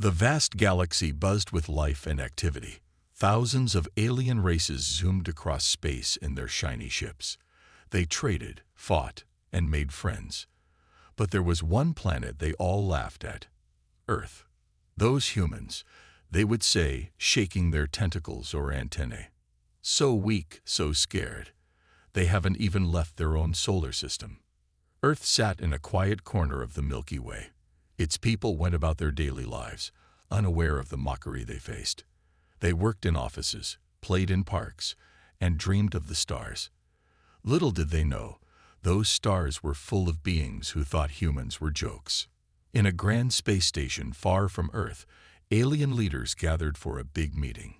The vast galaxy buzzed with life and activity. Thousands of alien races zoomed across space in their shiny ships. They traded, fought, and made friends. But there was one planet they all laughed at: Earth. Those humans, they would say, shaking their tentacles or antennae. So weak, so scared. They haven't even left their own solar system. Earth sat in a quiet corner of the Milky Way. Its people went about their daily lives, unaware of the mockery they faced. They worked in offices, played in parks, and dreamed of the stars. Little did they know, those stars were full of beings who thought humans were jokes. In a grand space station far from Earth, alien leaders gathered for a big meeting.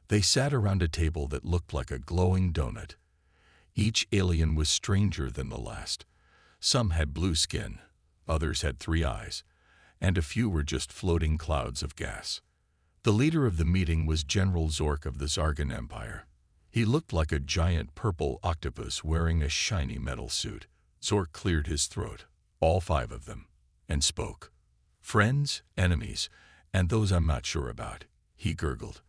They sat around a table that looked like a glowing donut. Each alien was stranger than the last. Some had blue skin, others had 3 eyes, and a few were just floating clouds of gas. The leader of the meeting was General Zork of the Zargan Empire. He looked like a giant purple octopus wearing a shiny metal suit. Zork cleared his throat, all 5 of them, and spoke. "Friends, enemies, and those I'm not sure about," he gurgled.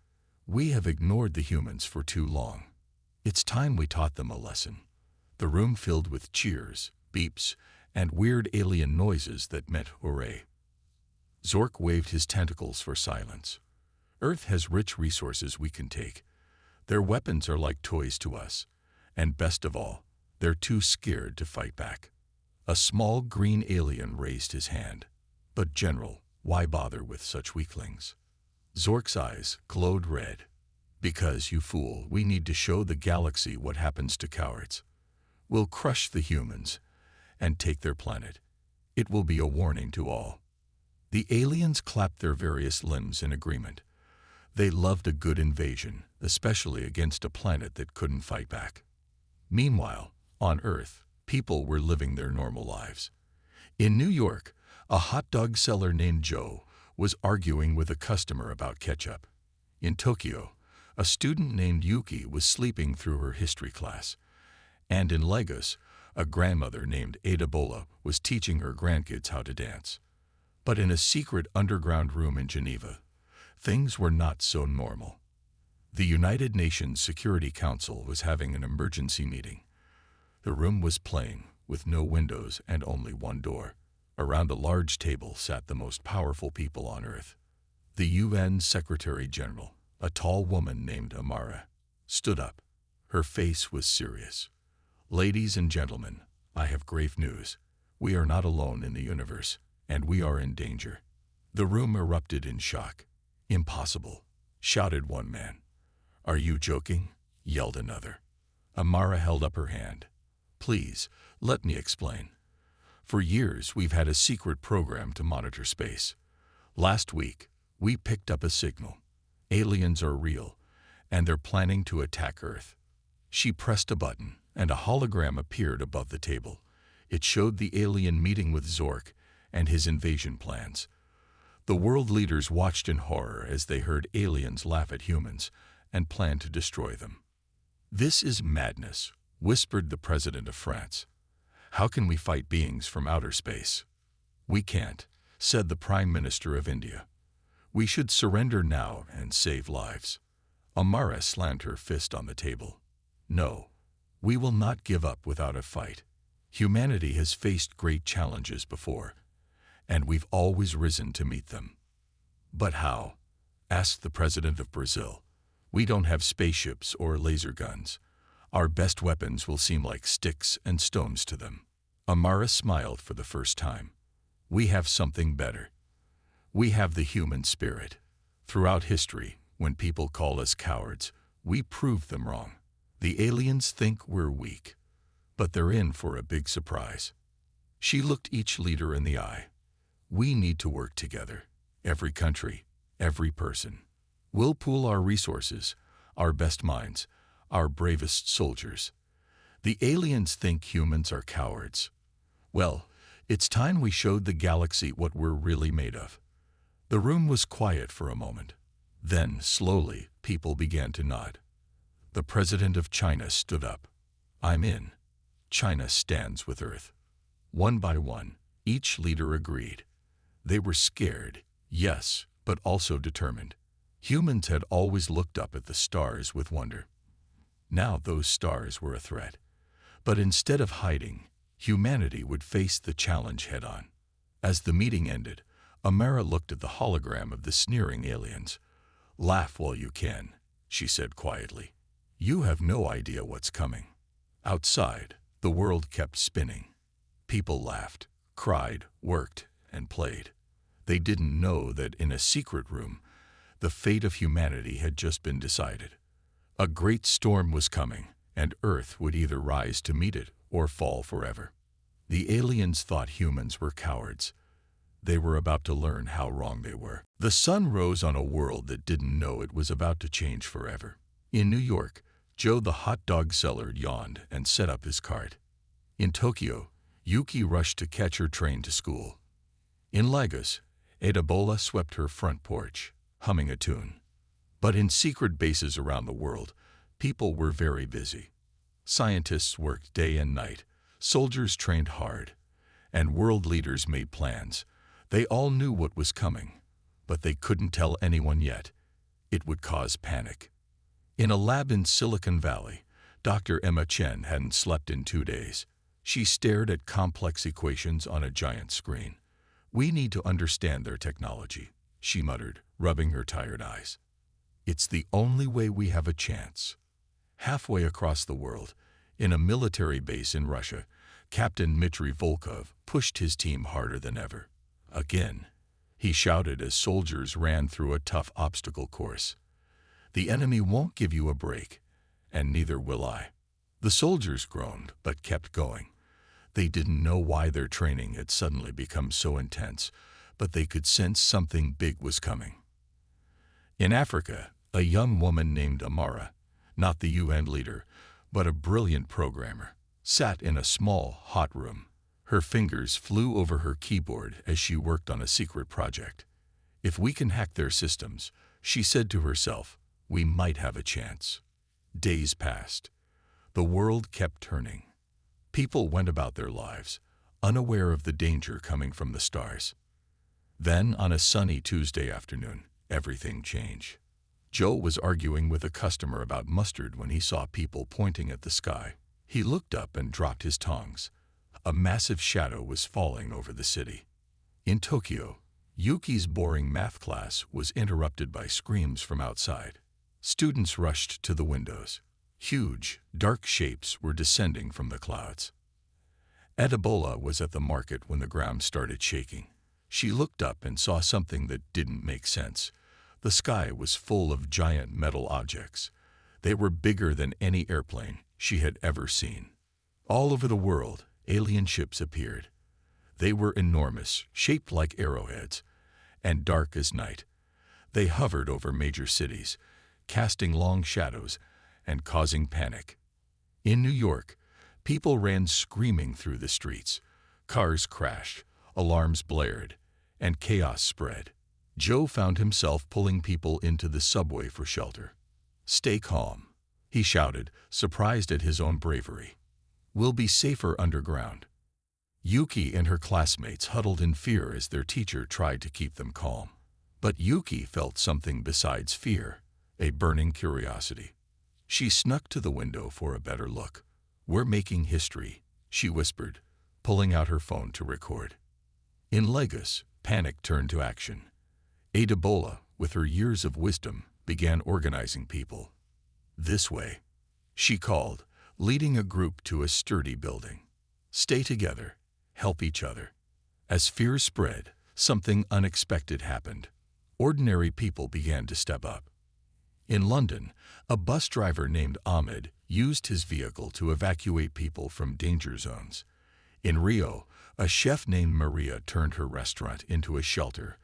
"We have ignored the humans for too long. It's time we taught them a lesson." The room filled with cheers, beeps, and weird alien noises that meant hooray. Zork waved his tentacles for silence. "Earth has rich resources we can take. Their weapons are like toys to us, and best of all, they're too scared to fight back." A small green alien raised his hand. "But General, why bother with such weaklings?" Zork's eyes glowed red. "Because, you fool, we need to show the galaxy what happens to cowards. We'll crush the humans and take their planet. It will be a warning to all." The aliens clapped their various limbs in agreement. They loved a good invasion, especially against a planet that couldn't fight back. Meanwhile, on Earth, people were living their normal lives. In New York, a hot dog seller named Joe was arguing with a customer about ketchup. In Tokyo, a student named Yuki was sleeping through her history class. And in Lagos, a grandmother named Ada Bola was teaching her grandkids how to dance. But in a secret underground room in Geneva, things were not so normal. The United Nations Security Council was having an emergency meeting. The room was plain, with no windows and only one door. Around a large table sat the most powerful people on Earth. The UN Secretary General, a tall woman named Amara, stood up. Her face was serious. "Ladies and gentlemen, I have grave news. We are not alone in the universe, and we are in danger." The room erupted in shock. "Impossible," shouted one man. "Are you joking?" yelled another. Amara held up her hand. "Please, let me explain. For years, we've had a secret program to monitor space. Last week, we picked up a signal. Aliens are real, and they're planning to attack Earth." She pressed a button, and a hologram appeared above the table. It showed the alien meeting with Zork and his invasion plans. The world leaders watched in horror as they heard aliens laugh at humans and plan to destroy them. "This is madness," whispered the president of France. "How can we fight beings from outer space?" "We can't," said the Prime Minister of India. "We should surrender now and save lives." Amara slammed her fist on the table. "No, we will not give up without a fight. Humanity has faced great challenges before, and we've always risen to meet them." "But how?" asked the president of Brazil. "We don't have spaceships or laser guns. Our best weapons will seem like sticks and stones to them." Amara smiled for the first time. "We have something better. We have the human spirit. Throughout history, when people call us cowards, we prove them wrong. The aliens think we're weak, but they're in for a big surprise." She looked each leader in the eye. "We need to work together. Every country, every person. We'll pool our resources, our best minds, our bravest soldiers. The aliens think humans are cowards. Well, it's time we showed the galaxy what we're really made of." The room was quiet for a moment. Then, slowly, people began to nod. The president of China stood up. "I'm in. China stands with Earth." One by one, each leader agreed. They were scared, yes, but also determined. Humans had always looked up at the stars with wonder. Now those stars were a threat. But instead of hiding, humanity would face the challenge head-on. As the meeting ended, Amara looked at the hologram of the sneering aliens. "Laugh while you can," she said quietly. "You have no idea what's coming." Outside, the world kept spinning. People laughed, cried, worked, and played. They didn't know that in a secret room, the fate of humanity had just been decided. A great storm was coming, and Earth would either rise to meet it or fall forever. The aliens thought humans were cowards. They were about to learn how wrong they were. The sun rose on a world that didn't know it was about to change forever. In New York, Joe the hot dog seller yawned and set up his cart. In Tokyo, Yuki rushed to catch her train to school. In Lagos, Adebola swept her front porch, humming a tune. But in secret bases around the world, people were very busy. Scientists worked day and night, soldiers trained hard, and world leaders made plans. They all knew what was coming, but they couldn't tell anyone yet. It would cause panic. In a lab in Silicon Valley, Dr. Emma Chen hadn't slept in 2 days. She stared at complex equations on a giant screen. "We need to understand their technology," she muttered, rubbing her tired eyes. "It's the only way we have a chance." Halfway across the world, in a military base in Russia, Captain Dmitry Volkov pushed his team harder than ever. "Again," he shouted as soldiers ran through a tough obstacle course. "The enemy won't give you a break, and neither will I." The soldiers groaned, but kept going. They didn't know why their training had suddenly become so intense, but they could sense something big was coming. In Africa, a young woman named Amara, not the UN leader, but a brilliant programmer, sat in a small, hot room. Her fingers flew over her keyboard as she worked on a secret project. "If we can hack their systems," she said to herself, "we might have a chance." Days passed. The world kept turning. People went about their lives, unaware of the danger coming from the stars. Then, on a sunny Tuesday afternoon, everything changed. Joe was arguing with a customer about mustard when he saw people pointing at the sky. He looked up and dropped his tongs. A massive shadow was falling over the city. In Tokyo, Yuki's boring math class was interrupted by screams from outside. Students rushed to the windows. Huge, dark shapes were descending from the clouds. Adebola was at the market when the ground started shaking. She looked up and saw something that didn't make sense. The sky was full of giant metal objects. They were bigger than any airplane she had ever seen. All over the world, alien ships appeared. They were enormous, shaped like arrowheads, and dark as night. They hovered over major cities, casting long shadows and causing panic. In New York, people ran screaming through the streets. Cars crashed, alarms blared, and chaos spread. Joe found himself pulling people into the subway for shelter. "Stay calm," he shouted, surprised at his own bravery. "We'll be safer underground." Yuki and her classmates huddled in fear as their teacher tried to keep them calm. But Yuki felt something besides fear, a burning curiosity. She snuck to the window for a better look. "We're making history," she whispered, pulling out her phone to record. In Lagos, panic turned to action. Adebola, with her years of wisdom, began organizing people. "This way," she called, leading a group to a sturdy building. "Stay together, help each other." As fears spread, something unexpected happened. Ordinary people began to step up. In London, a bus driver named Ahmed used his vehicle to evacuate people from danger zones. In Rio, a chef named Maria turned her restaurant into a shelter,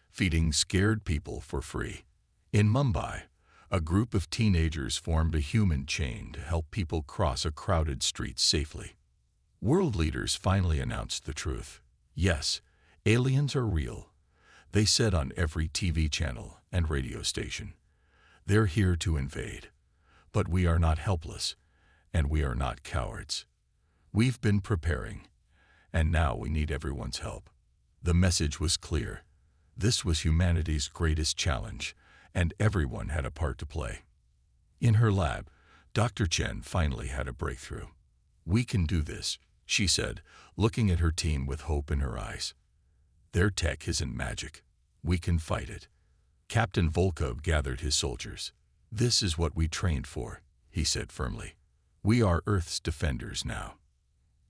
feeding scared people for free. In Mumbai, a group of teenagers formed a human chain to help people cross a crowded street safely. World leaders finally announced the truth. Yes, aliens are real. They said on every TV channel and radio station. They're here to invade. But we are not helpless, and we are not cowards. We've been preparing, and now we need everyone's help. The message was clear. This was humanity's greatest challenge, and everyone had a part to play. In her lab, Dr. Chen finally had a breakthrough. "We can do this," she said, looking at her team with hope in her eyes. "Their tech isn't magic. We can fight it." Captain Volkov gathered his soldiers. "This is what we trained for," he said firmly. "We are Earth's defenders now."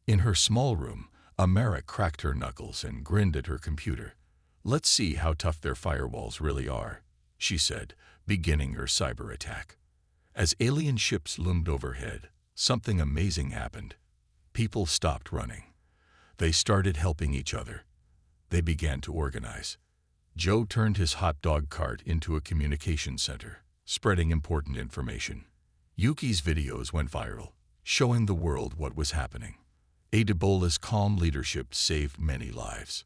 In her small room, Amara cracked her knuckles and grinned at her computer. "Let's see how tough their firewalls really are," she said, beginning her cyber attack. As alien ships loomed overhead, something amazing happened. People stopped running. They started helping each other. They began to organize. Joe turned his hot dog cart into a communication center, spreading important information. Yuki's videos went viral, showing the world what was happening. Adebola's calm leadership saved many lives.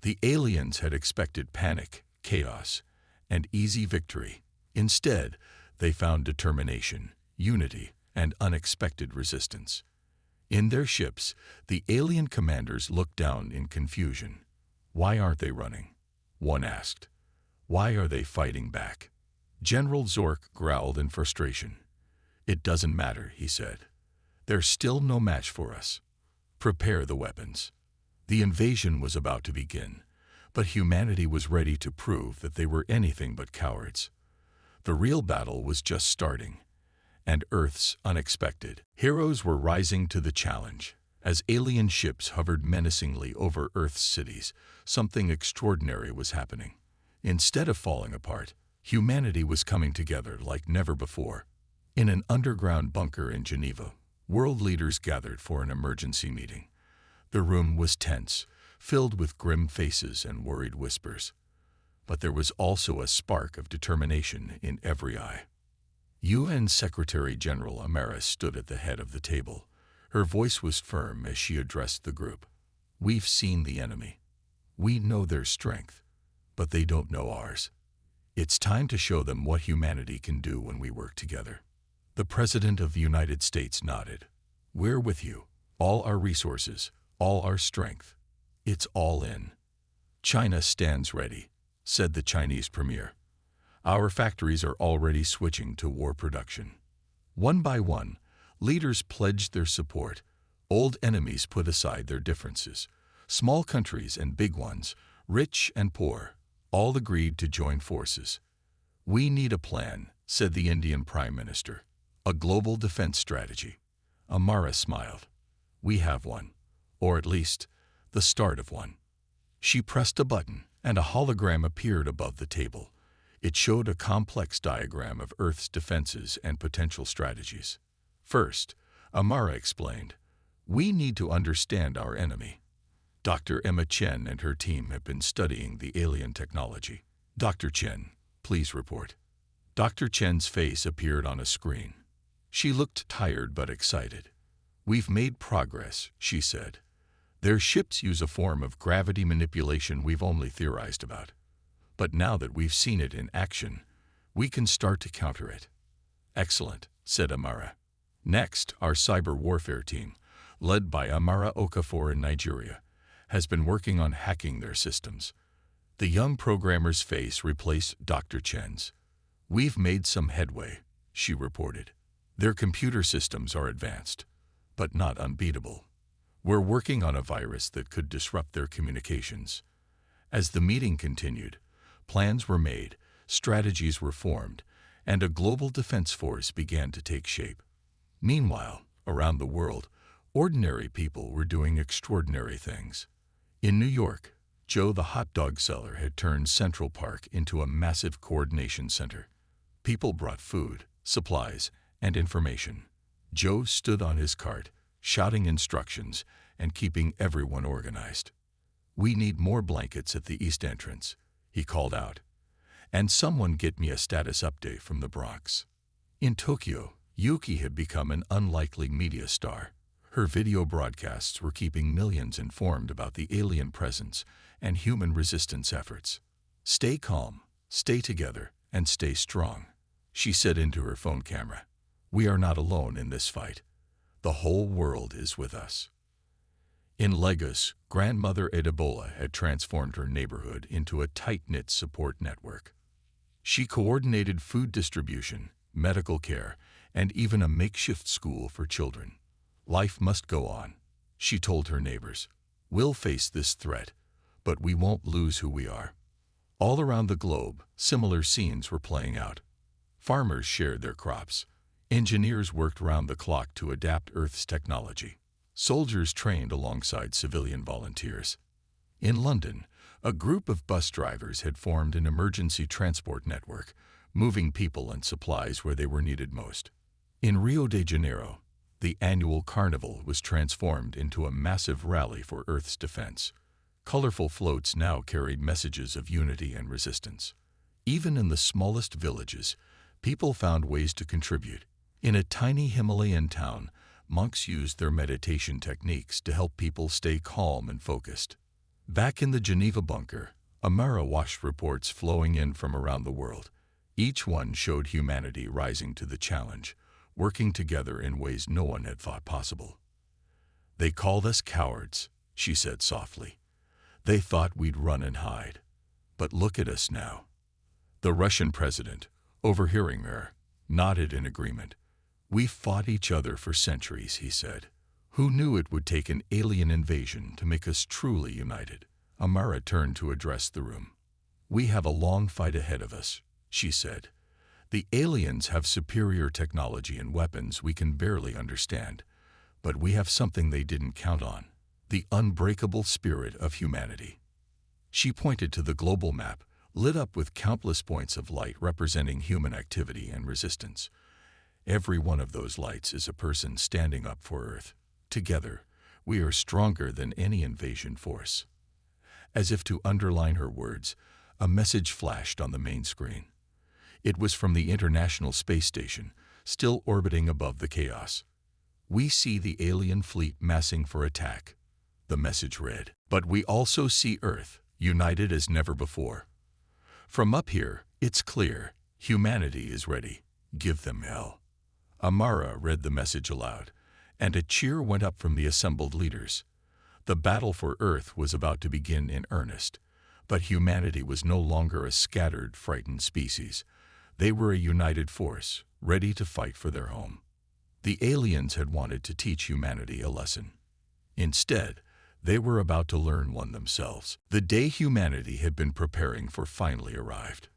The aliens had expected panic, chaos, and easy victory. Instead, they found determination, unity, and unexpected resistance. In their ships, the alien commanders looked down in confusion. "Why aren't they running?" one asked. "Why are they fighting back?" General Zork growled in frustration. "It doesn't matter," he said. "They're still no match for us. Prepare the weapons." The invasion was about to begin, but humanity was ready to prove that they were anything but cowards. The real battle was just starting, and Earth's unexpected heroes were rising to the challenge. As alien ships hovered menacingly over Earth's cities, something extraordinary was happening. Instead of falling apart, humanity was coming together like never before. In an underground bunker in Geneva, world leaders gathered for an emergency meeting. The room was tense, filled with grim faces and worried whispers. But there was also a spark of determination in every eye. UN Secretary General Amara stood at the head of the table. Her voice was firm as she addressed the group. "We've seen the enemy. We know their strength, but they don't know ours. It's time to show them what humanity can do when we work together." The President of the United States nodded. "We're with you. All our resources, all our strength. It's all in." "China stands ready," said the Chinese premier. "Our factories are already switching to war production." One by one, leaders pledged their support. Old enemies put aside their differences. Small countries and big ones, rich and poor, all agreed to join forces. "We need a plan," said the Indian Prime Minister. "A global defense strategy." Amara smiled. "We have one, or at least, the start of one." She pressed a button, and a hologram appeared above the table. It showed a complex diagram of Earth's defenses and potential strategies. First, Amara explained, "We need to understand our enemy. Dr. Emma Chen and her team have been studying the alien technology. Dr. Chen, please report." Dr. Chen's face appeared on a screen. She looked tired but excited. "We've made progress," she said. "Their ships use a form of gravity manipulation we've only theorized about. But now that we've seen it in action, we can start to counter it." "Excellent," said Amara. "Next, our cyber warfare team, led by Amara Okafor in Nigeria, has been working on hacking their systems." The young programmer's face replaced Dr. Chen's. "We've made some headway," she reported. "Their computer systems are advanced, but not unbeatable. We're working on a virus that could disrupt their communications." As the meeting continued, plans were made, strategies were formed, and a global defense force began to take shape. Meanwhile, around the world, ordinary people were doing extraordinary things. In New York, Joe the hot dog seller had turned Central Park into a massive coordination center. People brought food, supplies, and information. Joe stood on his cart, shouting instructions and keeping everyone organized. "We need more blankets at the east entrance," he called out. "And someone get me a status update from the Bronx." In Tokyo, Yuki had become an unlikely media star. Her video broadcasts were keeping millions informed about the alien presence and human resistance efforts. "Stay calm, stay together, and stay strong," she said into her phone camera. "We are not alone in this fight. The whole world is with us." In Lagos, grandmother Ebola had transformed her neighborhood into a tight-knit support network. She coordinated food distribution, medical care, and even a makeshift school for children. Life must go on, she told her neighbors. We'll face this threat, but we won't lose who we are. All around the globe, similar scenes were playing out. Farmers shared their crops. Engineers worked round the clock to adapt Earth's technology. Soldiers trained alongside civilian volunteers. In London, a group of bus drivers had formed an emergency transport network, moving people and supplies where they were needed most. In Rio de Janeiro, the annual carnival was transformed into a massive rally for Earth's defense. Colorful floats now carried messages of unity and resistance. Even in the smallest villages, people found ways to contribute. In a tiny Himalayan town, monks used their meditation techniques to help people stay calm and focused. Back in the Geneva bunker, Amara watched reports flowing in from around the world. Each one showed humanity rising to the challenge, working together in ways no one had thought possible. They called us cowards, she said softly. They thought we'd run and hide. But look at us now. The Russian president, overhearing her, nodded in agreement. We fought each other for centuries, he said. Who knew it would take an alien invasion to make us truly united? Amara turned to address the room. We have a long fight ahead of us, she said. The aliens have superior technology and weapons we can barely understand, but we have something they didn't count on, the unbreakable spirit of humanity. She pointed to the global map, lit up with countless points of light representing human activity and resistance. Every one of those lights is a person standing up for Earth. Together, we are stronger than any invasion force. As if to underline her words, a message flashed on the main screen. It was from the International Space Station, still orbiting above the chaos. We see the alien fleet massing for attack, the message read. But we also see Earth, united as never before. From up here, it's clear, humanity is ready. Give them hell. Amara read the message aloud, and a cheer went up from the assembled leaders. The battle for Earth was about to begin in earnest, but humanity was no longer a scattered, frightened species. They were a united force, ready to fight for their home. The aliens had wanted to teach humanity a lesson. Instead, they were about to learn one themselves. The day humanity had been preparing for finally arrived.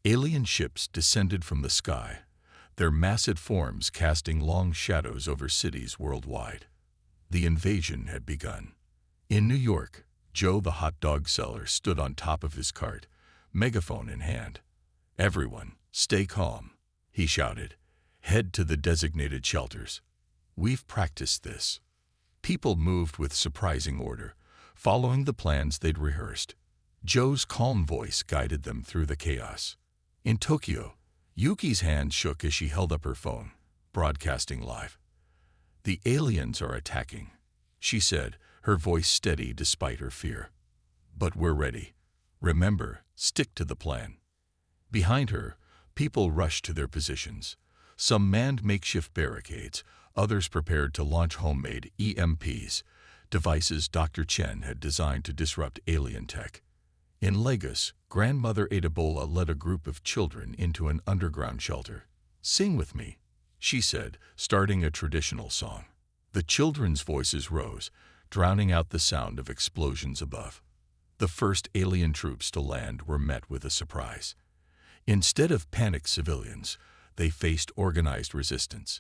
Alien ships descended from the sky, their massive forms casting long shadows over cities worldwide. The invasion had begun. In New York, Joe the hot dog seller stood on top of his cart, megaphone in hand. Everyone, stay calm, he shouted. Head to the designated shelters. We've practiced this. People moved with surprising order, following the plans they'd rehearsed. Joe's calm voice guided them through the chaos. In Tokyo, Yuki's hand shook as she held up her phone, broadcasting live. The aliens are attacking, she said, her voice steady despite her fear. But we're ready. Remember, stick to the plan. Behind her, people rushed to their positions. Some manned makeshift barricades, others prepared to launch homemade EMPs, devices Dr. Chen had designed to disrupt alien tech. In Lagos, grandmother Ebola led a group of children into an underground shelter. Sing with me, she said, starting a traditional song. The children's voices rose, drowning out the sound of explosions above. The first alien troops to land were met with a surprise. Instead of panicked civilians, they faced organized resistance.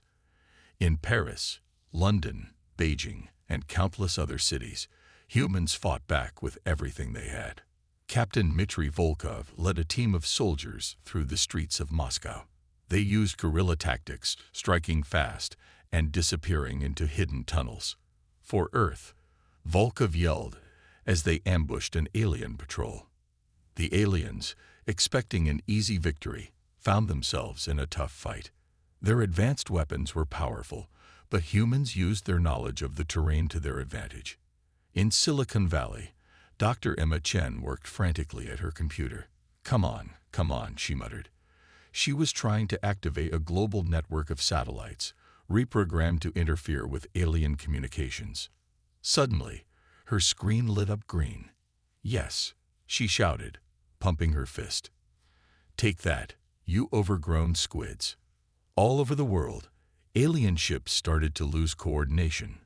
In Paris, London, Beijing, and countless other cities, humans fought back with everything they had. Captain Dmitry Volkov led a team of soldiers through the streets of Moscow. They used guerrilla tactics, striking fast and disappearing into hidden tunnels. For Earth, Volkov yelled as they ambushed an alien patrol. The aliens, expecting an easy victory, found themselves in a tough fight. Their advanced weapons were powerful, but humans used their knowledge of the terrain to their advantage. In Silicon Valley, Dr. Emma Chen worked frantically at her computer. Come on, she muttered. She was trying to activate a global network of satellites, reprogrammed to interfere with alien communications. Suddenly, Her screen lit up green. "Yes," she shouted, pumping her fist. "Take that, you overgrown squids." All over the world, alien ships started to lose coordination.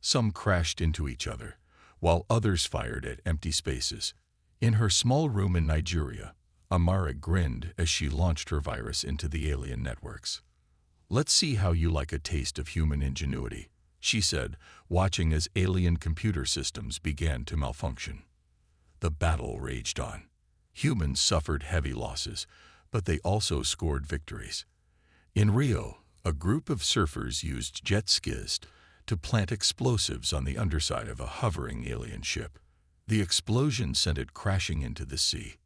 Some crashed into each other, while others fired at empty spaces. In her small room in Nigeria, Amara grinned as she launched her virus into the alien networks. "Let's see how you like a taste of human ingenuity," she said, watching as alien computer systems began to malfunction. The battle raged on. Humans suffered heavy losses, but they also scored victories. In Rio, a group of surfers used jet skis to plant explosives on the underside of a hovering alien ship. The explosion sent it crashing into the sea.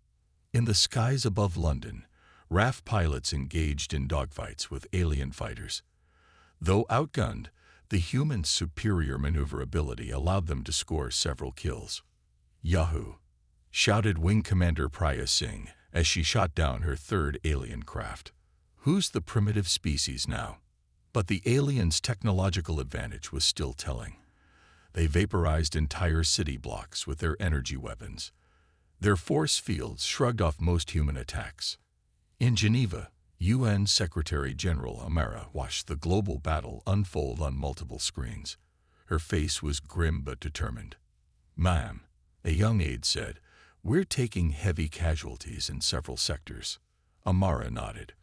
In the skies above London, RAF pilots engaged in dogfights with alien fighters. Though outgunned, the humans' superior maneuverability allowed them to score several kills. "Yahoo!" shouted Wing Commander Priya Singh as she shot down her third alien craft. "Who's the primitive species now?" But the aliens' technological advantage was still telling. They vaporized entire city blocks with their energy weapons. Their force fields shrugged off most human attacks. In Geneva, UN Secretary-General Amara watched the global battle unfold on multiple screens. Her face was grim but determined. "Ma'am," a young aide said, "we're taking heavy casualties in several sectors." Amara nodded.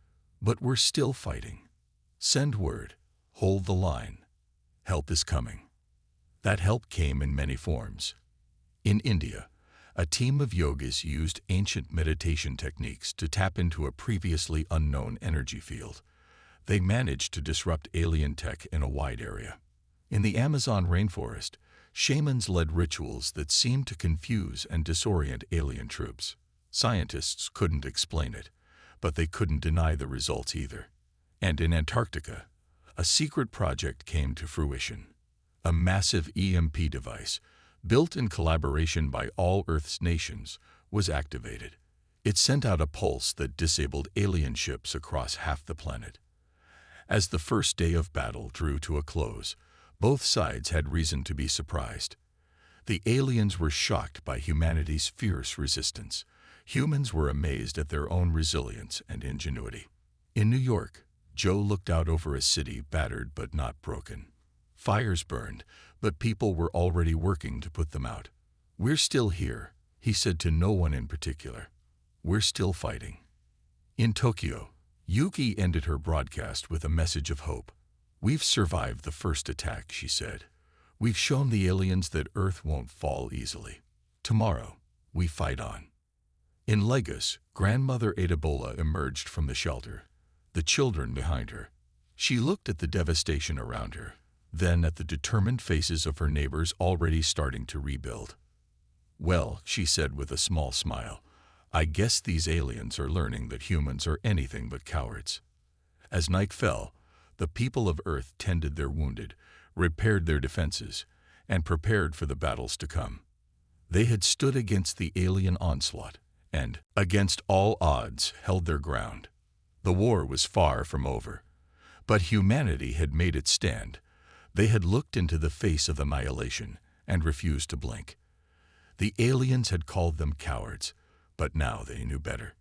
"But we're still fighting. Send word. Hold the line. Help is coming." That help came in many forms. In India, a team of yogis used ancient meditation techniques to tap into a previously unknown energy field. They managed to disrupt alien tech in a wide area. In the Amazon rainforest, shamans led rituals that seemed to confuse and disorient alien troops. Scientists couldn't explain it, but they couldn't deny the results either. And in Antarctica, a secret project came to fruition. A massive EMP device, built in collaboration by all Earth's nations, was activated. It sent out a pulse that disabled alien ships across half the planet. As the first day of battle drew to a close, both sides had reason to be surprised. The aliens were shocked by humanity's fierce resistance. Humans were amazed at their own resilience and ingenuity. In New York, Joe looked out over a city battered but not broken. Fires burned, but people were already working to put them out. "We're still here," he said to no one in particular. "We're still fighting." In Tokyo, Yuki ended her broadcast with a message of hope. "We've survived the first attack," she said. "We've shown the aliens that Earth won't fall easily. Tomorrow, we fight on." In Lagos, grandmother Adebola emerged from the shelter, the children behind her. She looked at the devastation around her, then at the determined faces of her neighbors already starting to rebuild. "Well," she said with a small smile, "I guess these aliens are learning that humans are anything but cowards." As night fell, the people of Earth tended their wounded, repaired their defenses, and prepared for the battles to come. They had stood against the alien onslaught and, against all odds, held their ground. The war was far from over, but humanity had made its stand. They had looked into the face of annihilation and refused to blink. The aliens had called them cowards, but now they knew better.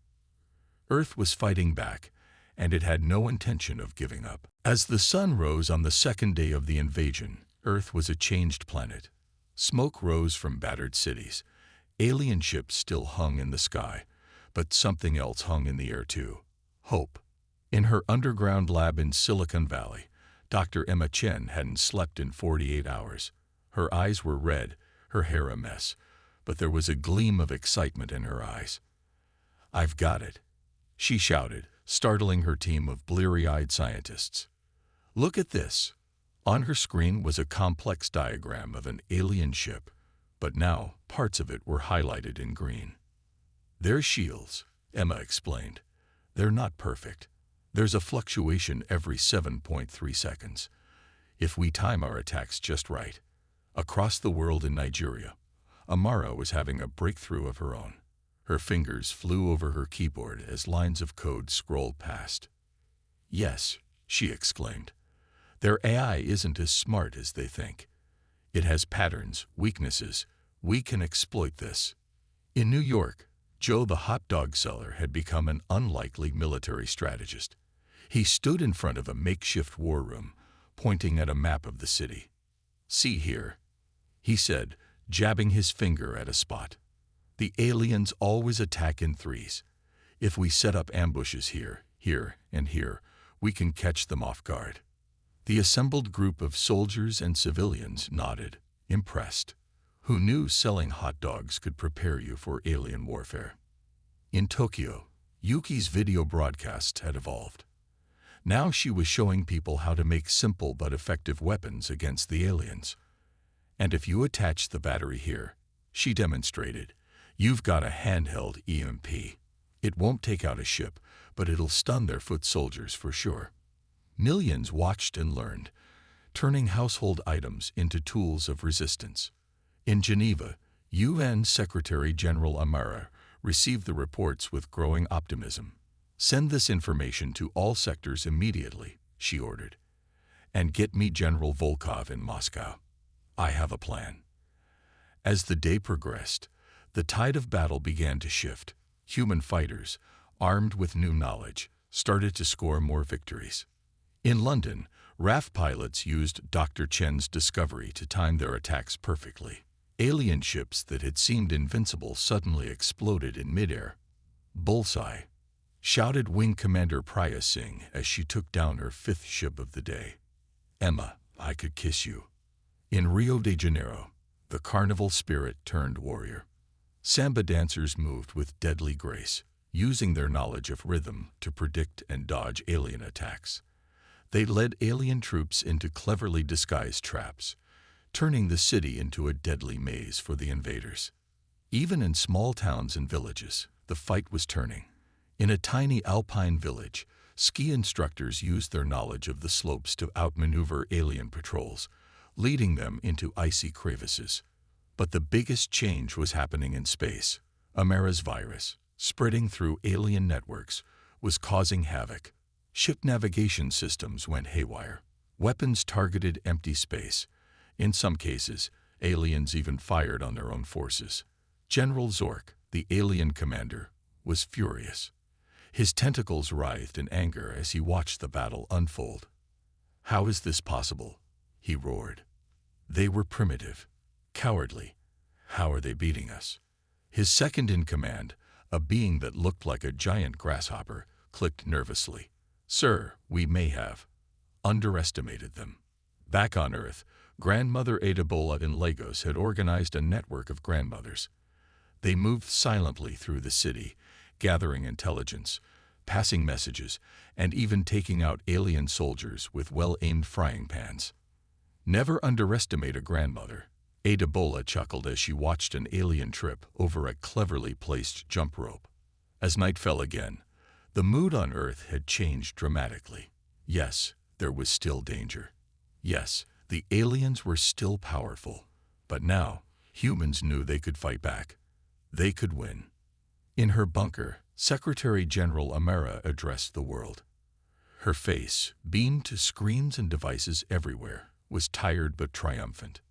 Earth was fighting back, and it had no intention of giving up. As the sun rose on the second day of the invasion, Earth was a changed planet. Smoke rose from battered cities. Alien ships still hung in the sky, but something else hung in the air too: hope. In her underground lab in Silicon Valley, Dr. Emma Chen hadn't slept in 48 hours. Her eyes were red, her hair a mess, but there was a gleam of excitement in her eyes. "I've got it," she shouted, startling her team of bleary-eyed scientists. "Look at this." On her screen was a complex diagram of an alien ship, but now parts of it were highlighted in green. "They're shields," Emma explained. "They're not perfect. There's a fluctuation every 7.3 seconds. If we time our attacks just right." Across the world in Nigeria, Amara was having a breakthrough of her own. Her fingers flew over her keyboard as lines of code scrolled past. "Yes," she exclaimed. "Their AI isn't as smart as they think. It has patterns, weaknesses, We can exploit this. In New York, Joe the hot dog seller had become an unlikely military strategist. He stood in front of a makeshift war room, pointing at a map of the city. "See here," he said, jabbing his finger at a spot. "The aliens always attack in threes. If we set up ambushes here, here, and here, we can catch them off guard." The assembled group of soldiers and civilians nodded, impressed. Who knew selling hot dogs could prepare you for alien warfare? In Tokyo, Yuki's video broadcasts had evolved. Now she was showing people how to make simple but effective weapons against the aliens. "And if you attach the battery here," she demonstrated, "you've got a handheld EMP. It won't take out a ship, but it'll stun their foot soldiers for sure." Millions watched and learned, turning household items into tools of resistance. In Geneva, UN Secretary General Amara received the reports with growing optimism. "Send this information to all sectors immediately," she ordered. "And get me General Volkov in Moscow. I have a plan." As the day progressed, the tide of battle began to shift. Human fighters, armed with new knowledge, started to score more victories. In London, RAF pilots used Dr. Chen's discovery to time their attacks perfectly. Alien ships that had seemed invincible suddenly exploded in midair. "Bullseye," shouted Wing Commander Priya Singh as she took down her fifth ship of the day. "Emma, I could kiss you." In Rio de Janeiro, the carnival spirit turned warrior. Samba dancers moved with deadly grace, using their knowledge of rhythm to predict and dodge alien attacks. They led alien troops into cleverly disguised traps, turning the city into a deadly maze for the invaders. Even in small towns and villages, the fight was turning. In a tiny alpine village, ski instructors used their knowledge of the slopes to outmaneuver alien patrols, leading them into icy crevices. But the biggest change was happening in space. Amara's virus, spreading through alien networks, was causing havoc. Ship navigation systems went haywire. Weapons targeted empty space. In some cases, aliens even fired on their own forces. General Zork, the alien commander, was furious. His tentacles writhed in anger as he watched the battle unfold. "How is this possible?" he roared. "They were primitive, cowardly. How are they beating us?" His second in command, a being that looked like a giant grasshopper, clicked nervously. "Sir, we may have underestimated them." Back on Earth, Grandmother Adebola in Lagos had organized a network of grandmothers. They moved silently through the city, gathering intelligence, passing messages, and even taking out alien soldiers with well-aimed frying pans. "Never underestimate a grandmother," Adebola chuckled as she watched an alien trip over a cleverly placed jump rope. As night fell again, the mood on Earth had changed dramatically. Yes, there was still danger. Yes, the aliens were still powerful. But now, humans knew they could fight back. They could win. In her bunker, Secretary General Amara addressed the world. Her face, beamed to screens and devices everywhere, was tired but triumphant.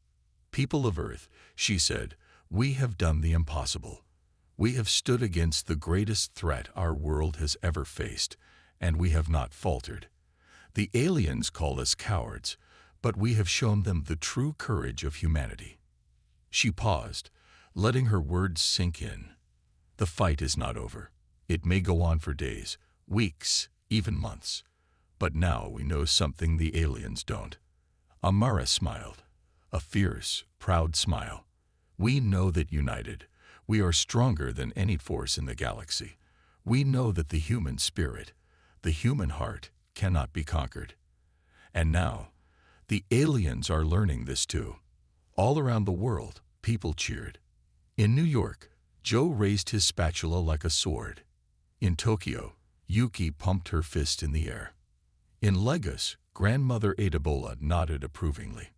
"People of Earth," she said, "we have done the impossible. We have stood against the greatest threat our world has ever faced, and we have not faltered. The aliens call us cowards, but we have shown them the true courage of humanity." She paused, letting her words sink in. "The fight is not over. It may go on for days, weeks, even months. But now we know something the aliens don't." Amara smiled, a fierce, proud smile. "We know that united, we are stronger than any force in the galaxy. We know that the human spirit, the human heart, cannot be conquered." And now, the aliens are learning this too. All around the world, people cheered. In New York, Joe raised his spatula like a sword. In Tokyo, Yuki pumped her fist in the air. In Lagos, Grandmother Adebola nodded approvingly.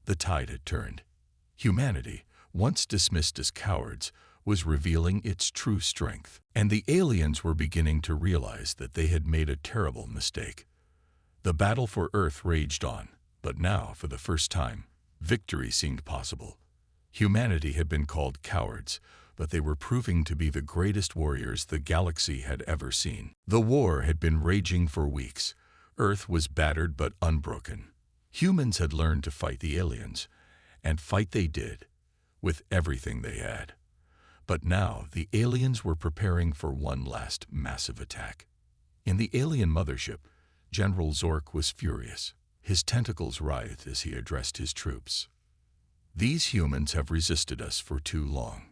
The tide had turned. Humanity, once dismissed as cowards, was revealing its true strength. And the aliens were beginning to realize that they had made a terrible mistake. The battle for Earth raged on, but now, for the first time, victory seemed possible. Humanity had been called cowards, but they were proving to be the greatest warriors the galaxy had ever seen. The war had been raging for weeks. Earth was battered but unbroken. Humans had learned to fight the aliens, and fight they did, with everything they had. But now the aliens were preparing for one last massive attack. In the alien mothership, General Zork was furious. His tentacles writhed as he addressed his troops. "These humans have resisted us for too long,"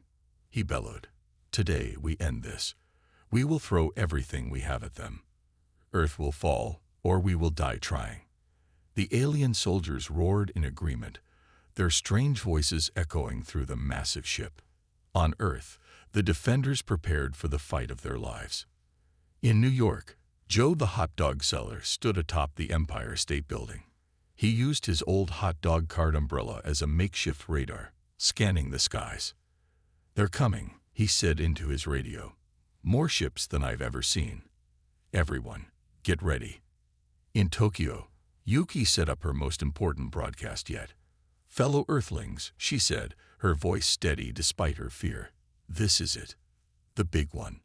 he bellowed. "Today we end this. We will throw everything we have at them. Earth will fall, or we will die trying." The alien soldiers roared in agreement, their strange voices echoing through the massive ship. On Earth, the defenders prepared for the fight of their lives. In New York, Joe the hot dog seller stood atop the Empire State Building. He used his old hot dog cart umbrella as a makeshift radar, scanning the skies. "They're coming," he said into his radio. "More ships than I've ever seen. Everyone, get ready." In Tokyo, Yuki set up her most important broadcast yet. "Fellow Earthlings," she said, her voice steady despite her fear. "This is it. The big one.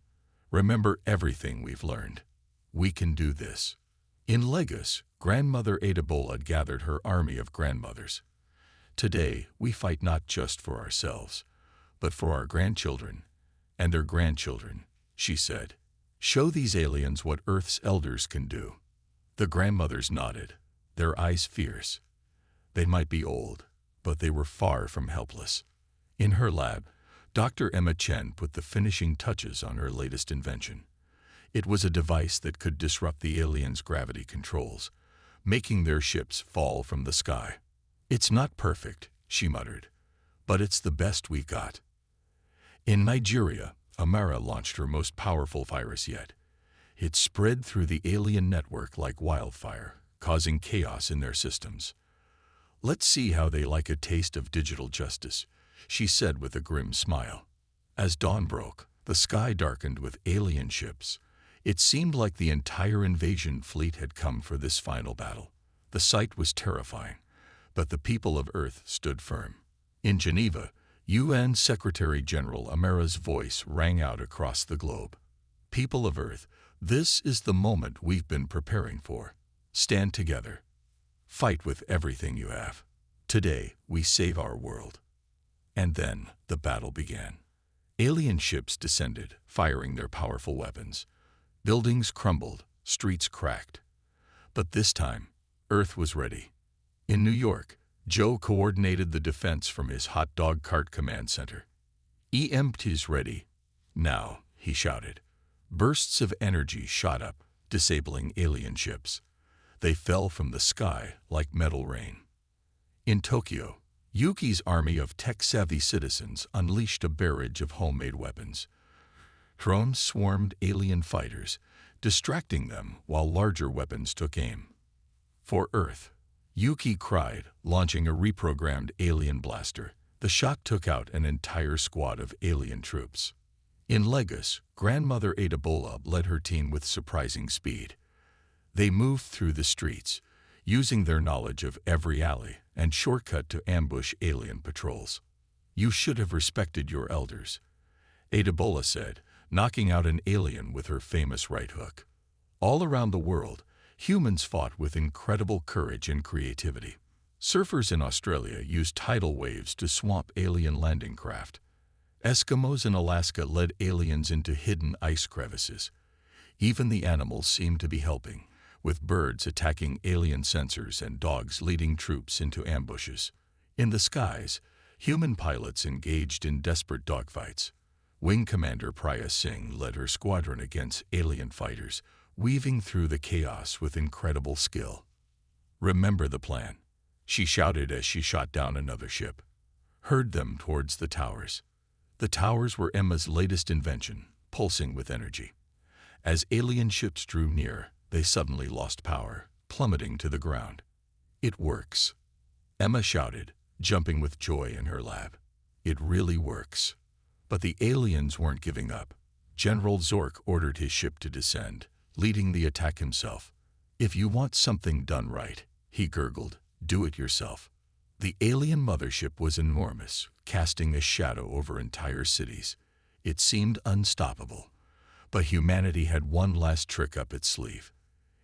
Remember everything we've learned. We can do this." In Lagos, Grandmother Adebola gathered her army of grandmothers. "Today, we fight not just for ourselves, but for our grandchildren and their grandchildren," she said. "Show these aliens what Earth's elders can do." The grandmothers nodded, their eyes fierce. They might be old, but they were far from helpless. In her lab, Dr. Emma Chen put the finishing touches on her latest invention. It was a device that could disrupt the aliens' gravity controls, making their ships fall from the sky. "It's not perfect," she muttered, "but it's the best we got." In Nigeria, Amara launched her most powerful virus yet. It spread through the alien network like wildfire, causing chaos in their systems. "Let's see how they like a taste of digital justice," she said with a grim smile. As dawn broke, the sky darkened with alien ships. It seemed like the entire invasion fleet had come for this final battle. The sight was terrifying, but the people of Earth stood firm. In Geneva, UN Secretary-General Amara's voice rang out across the globe. "People of Earth, this is the moment we've been preparing for. Stand together. Fight with everything you have. Today, we save our world." And then the battle began. Alien ships descended, firing their powerful weapons. Buildings crumbled, streets cracked. But this time, Earth was ready. In New York, Joe coordinated the defense from his hot dog cart command center. "EMP's ready. Now," he shouted. Bursts of energy shot up, disabling alien ships. They fell from the sky like metal rain. In Tokyo, Yuki's army of tech-savvy citizens unleashed a barrage of homemade weapons. Drones swarmed alien fighters, distracting them while larger weapons took aim. "For Earth," Yuki cried, launching a reprogrammed alien blaster. The shot took out an entire squad of alien troops. In Lagos, Grandmother Adebola led her team with surprising speed. They moved through the streets, using their knowledge of every alley and shortcut to ambush alien patrols. "You should have respected your elders," Adebola said, knocking out an alien with her famous right hook. All around the world, humans fought with incredible courage and creativity. Surfers in Australia used tidal waves to swamp alien landing craft. Eskimos in Alaska led aliens into hidden ice crevices. Even the animals seemed to be helping, with birds attacking alien sensors and dogs leading troops into ambushes. In the skies, human pilots engaged in desperate dogfights. Wing Commander Priya Singh led her squadron against alien fighters, weaving through the chaos with incredible skill. "Remember the plan," she shouted as she shot down another ship. Herd them towards the towers. The towers were Emma's latest invention, pulsing with energy. As alien ships drew near, they suddenly lost power, plummeting to the ground. "It works," Emma shouted, jumping with joy in her lab. "It really works." But the aliens weren't giving up. General Zork ordered his ship to descend, leading the attack himself. "If you want something done right," he gurgled, "do it yourself." The alien mothership was enormous, casting a shadow over entire cities. It seemed unstoppable. But humanity had one last trick up its sleeve.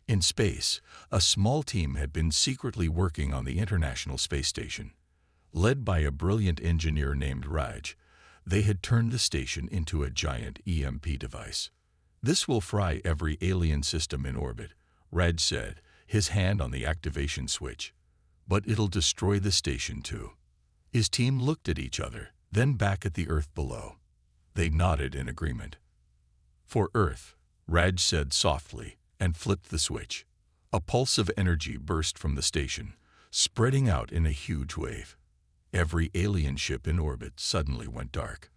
In space, a small team had been secretly working on the International Space Station. Led by a brilliant engineer named Raj, they had turned the station into a giant EMP device. "This will fry every alien system in orbit," Raj said, his hand on the activation switch. "But it'll destroy the station too." His team looked at each other, then back at the Earth below. They nodded in agreement. "For Earth," Raj said softly, and flipped the switch. A pulse of energy burst from the station, spreading out in a huge wave. Every alien ship in orbit suddenly went dark.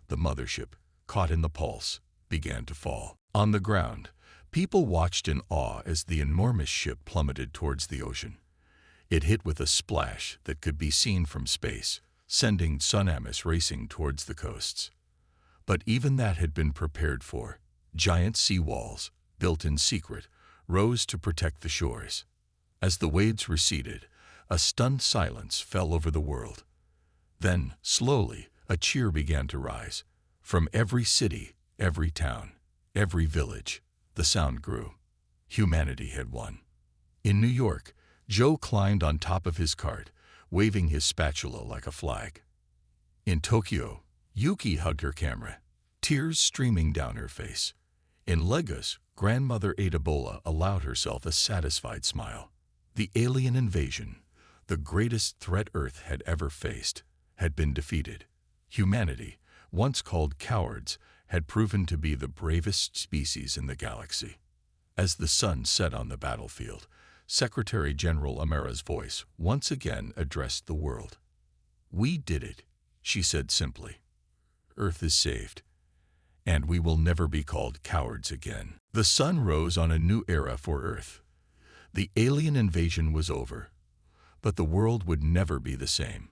The mothership, caught in the pulse, began to fall. On the ground, people watched in awe as the enormous ship plummeted towards the ocean. It hit with a splash that could be seen from space, sending tsunamis racing towards the coasts. But even that had been prepared for. Giant seawalls, built in secret, rose to protect the shores. As the waves receded, a stunned silence fell over the world. Then, slowly, a cheer began to rise. From every city, every town, every village, the sound grew. Humanity had won. In New York, Joe climbed on top of his cart, waving his spatula like a flag. In Tokyo, Yuki hugged her camera, tears streaming down her face. In Lagos, grandmother Adebola allowed herself a satisfied smile. The alien invasion, the greatest threat Earth had ever faced, had been defeated. Humanity, once called cowards, had proven to be the bravest species in the galaxy. As the sun set on the battlefield, Secretary General Amara's voice once again addressed the world. "We did it," she said simply. "Earth is saved, and we will never be called cowards again." The sun rose on a new era for Earth. The alien invasion was over, but the world would never be the same.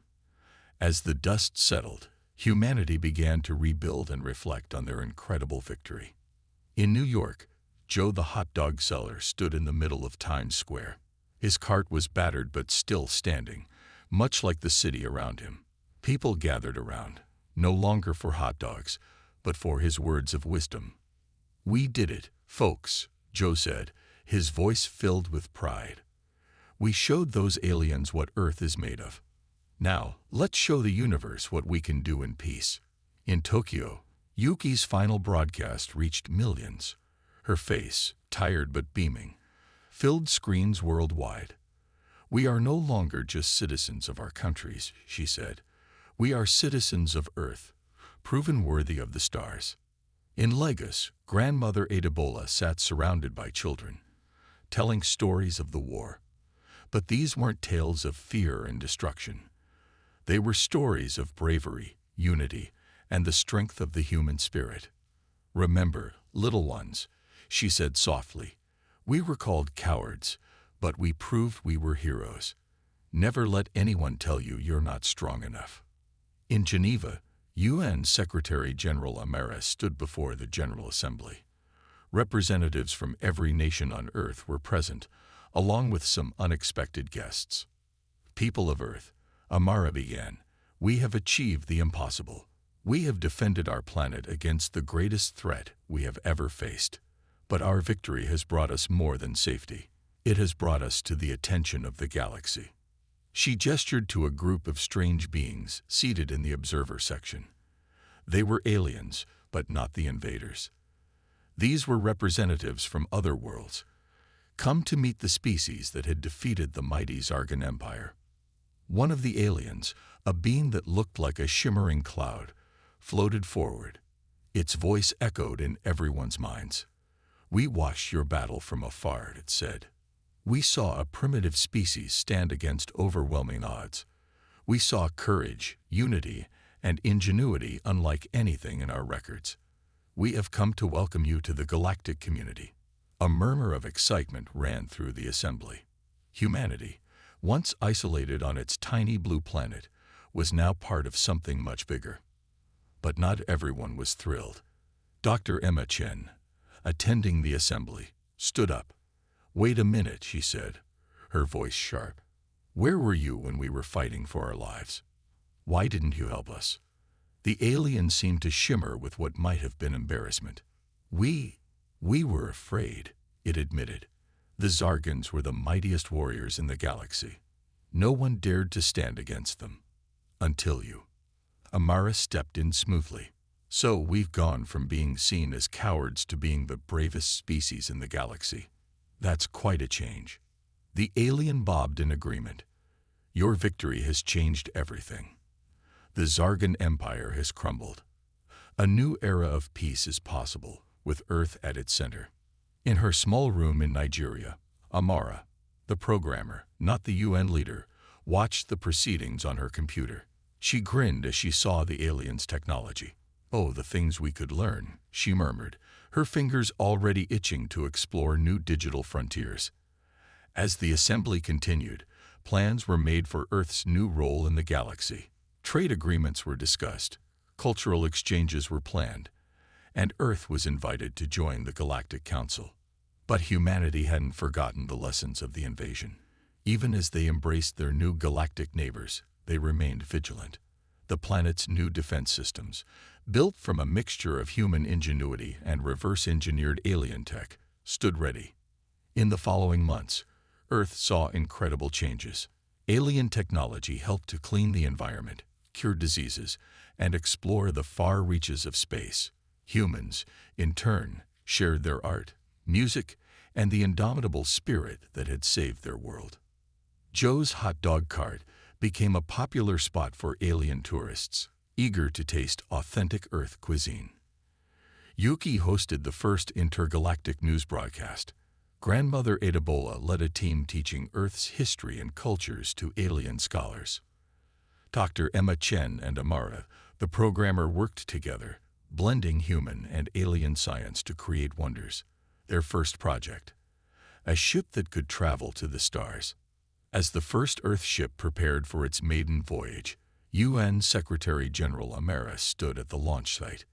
As the dust settled, humanity began to rebuild and reflect on their incredible victory. In New York, Joe the hot dog seller stood in the middle of Times Square. His cart was battered but still standing, much like the city around him. People gathered around, no longer for hot dogs, but for his words of wisdom. "We did it, folks," Joe said, his voice filled with pride. "We showed those aliens what Earth is made of. Now, let's show the universe what we can do in peace." In Tokyo, Yuki's final broadcast reached millions. Her face, tired but beaming, filled screens worldwide. "We are no longer just citizens of our countries," she said. "We are citizens of Earth, proven worthy of the stars." In Lagos, grandmother Adebola sat surrounded by children, telling stories of the war. But these weren't tales of fear and destruction. They were stories of bravery, unity, and the strength of the human spirit. "Remember, little ones," she said softly, "we were called cowards, but we proved we were heroes. Never let anyone tell you you're not strong enough." In Geneva, UN Secretary General Amara stood before the General Assembly. Representatives from every nation on Earth were present, along with some unexpected guests. "People of Earth," Amara began, "we have achieved the impossible. We have defended our planet against the greatest threat we have ever faced. But our victory has brought us more than safety. It has brought us to the attention of the galaxy." She gestured to a group of strange beings seated in the observer section. They were aliens, but not the invaders. These were representatives from other worlds, come to meet the species that had defeated the mighty Zargan Empire. One of the aliens, a being that looked like a shimmering cloud, floated forward. Its voice echoed in everyone's minds. "We watched your battle from afar," it said. "We saw a primitive species stand against overwhelming odds. We saw courage, unity, and ingenuity unlike anything in our records. We have come to welcome you to the galactic community." A murmur of excitement ran through the assembly. Humanity, once isolated on its tiny blue planet, was now part of something much bigger. But not everyone was thrilled. Dr. Emma Chen, attending the assembly, stood up. "Wait a minute," she said, her voice sharp. Where were you when we were fighting for our lives? Why didn't you help us?" The alien seemed to shimmer with what might have been embarrassment. We were afraid," it admitted. "The Zargans were the mightiest warriors in the galaxy. No one dared to stand against them. Until you." Amara stepped in smoothly. "So we've gone from being seen as cowards to being the bravest species in the galaxy. That's quite a change." The alien bobbed in agreement. "Your victory has changed everything. The Zargan Empire has crumbled. A new era of peace is possible, with Earth at its center." In her small room in Nigeria, Amara, the programmer, not the UN leader, watched the proceedings on her computer. She grinned as she saw the aliens' technology. "Oh, the things we could learn," she murmured, her fingers already itching to explore new digital frontiers. As the assembly continued, plans were made for Earth's new role in the galaxy. Trade agreements were discussed, cultural exchanges were planned, and Earth was invited to join the Galactic Council. But humanity hadn't forgotten the lessons of the invasion. Even as they embraced their new galactic neighbors, they remained vigilant. The planet's new defense systems, built from a mixture of human ingenuity and reverse-engineered alien tech, stood ready. In the following months, Earth saw incredible changes. Alien technology helped to clean the environment, cure diseases, and explore the far reaches of space. Humans, in turn, shared their art, music, and the indomitable spirit that had saved their world. Joe's hot dog cart became a popular spot for alien tourists, eager to taste authentic Earth cuisine. Yuki hosted the first intergalactic news broadcast. Grandmother Adebola led a team teaching Earth's history and cultures to alien scholars. Dr. Emma Chen and Amara, the programmer, worked together, blending human and alien science to create wonders. Their first project, a ship that could travel to the stars. As the first Earth ship prepared for its maiden voyage, UN Secretary General Amara stood at the launch site.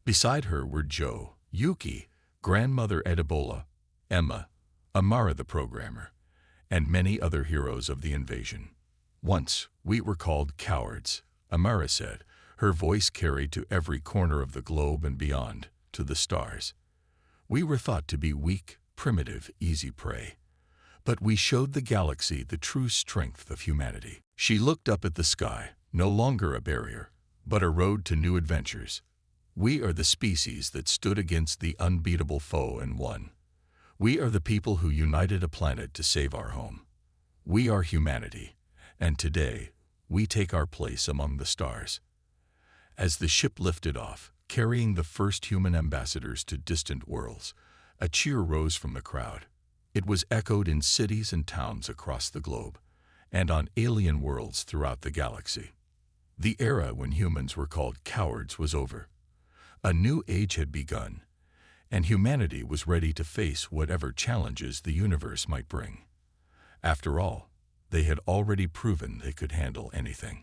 Beside her were Joe, Yuki, Grandmother Adebola, Emma, Amara the programmer, and many other heroes of the invasion. "Once, we were called cowards," Amara said, her voice carried to every corner of the globe and beyond, to the stars. "We were thought to be weak, primitive, easy prey. But we showed the galaxy the true strength of humanity." She looked up at the sky, no longer a barrier, but a road to new adventures. "We are the species that stood against the unbeatable foe and won. We are the people who united a planet to save our home. We are humanity, and today we take our place among the stars." As the ship lifted off, carrying the first human ambassadors to distant worlds, a cheer rose from the crowd. It was echoed in cities and towns across the globe, and on alien worlds throughout the galaxy. The era when humans were called cowards was over. A new age had begun, and humanity was ready to face whatever challenges the universe might bring. After all, they had already proven they could handle anything.